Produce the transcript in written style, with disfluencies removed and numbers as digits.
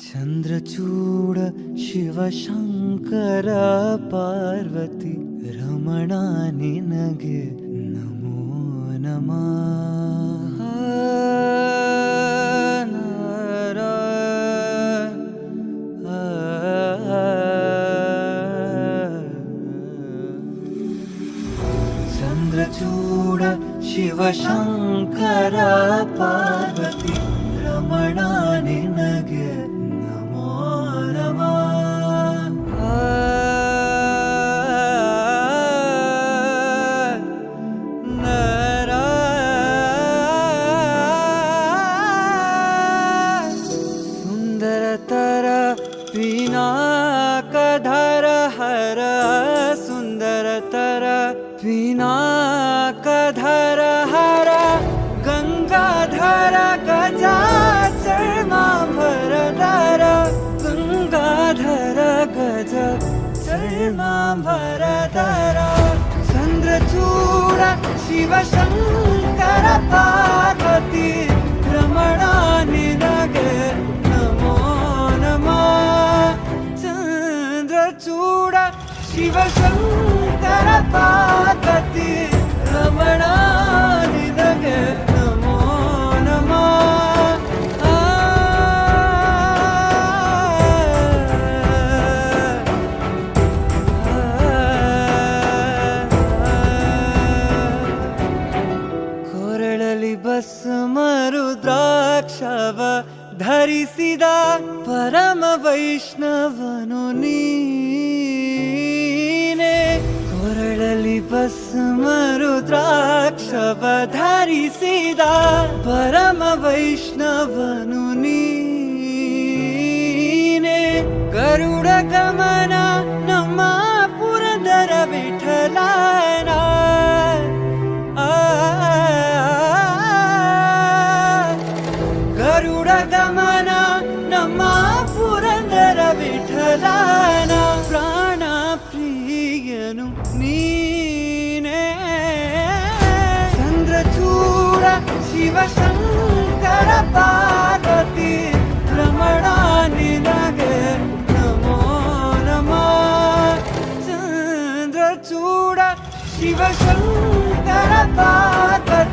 ಚಂದ್ರಚೂಡ ಶಿವಶಂಕರ ಪಾರ್ವತಿ ರಮಣ ನಿನಗೆ ನಮೋ ನಮಃ. ಚಂದ್ರಚೂಡ ಶಿವಶಂಕರ ಪಾರ್ವತಿ ರಮಣ ನಿನಗೆ ನಮೋ ನಮಃ. ಸುಂದರತರ ಪಿನಾಕಧರ ಹರ ಸುಂದರತರ ಪಿನಾಕಧರ ಹರ ಗಂಗಾಧರ ಗಜಾಚರ್ಮಾಂಬರಧರ ಗಂಗಾಧರ ಗಜ ಚರ್ಮಾಂಬರಧರ ಚಂದ್ರಚೂಡ ಶಿವಶಂಕರ ಪಾರ್ವತಿ ರಮಣ ನಿನಗೆ ನಮೋ ನಮಃ. ಚಂದ್ರಚೂಡ ಶಿವಶಂಕರ ಪಾರ್ವತಿ ರಮಣ ನಿನಗೆ ನಮೋ ನಮಃ. ಕೊರಳಲಿ ಭಸ್ಮ ರುದ್ರಾಕ್ಷವ ಧರಿಸಿದ ಪರಮ ವೈಷ್ಣವನು ನೀನೆ. ಕೊರಳಲಿ ಭಸ್ಮ ರುದ್ರಾಕ್ಷವ ಧರಿಸಿದ ಪರಮ ವೈಷ್ಣವನು ನೀನೆ. ಗರುಡ ಗಮನ ನಮ್ಮ ಪುರಂದರ ವಿಠಲನ ಗರುಡ ಗಮನ ನಮ್ಮ ಪುರಂದರ ವಿಠಲನ ಪ್ರಾಣ ಪ್ರಿಯನು ನೀನೇ. ಚಂದ್ರಚೂಡ ಶಿವಶಂಕರ ಪಾರ್ವತಿ ರಮಣ ನಿನಗೆ ನಮೋ ನಮಃ. ಚಂದ್ರಚೂಡ ಶಿವಶಂಕರ ಪಾರ್ವತಿ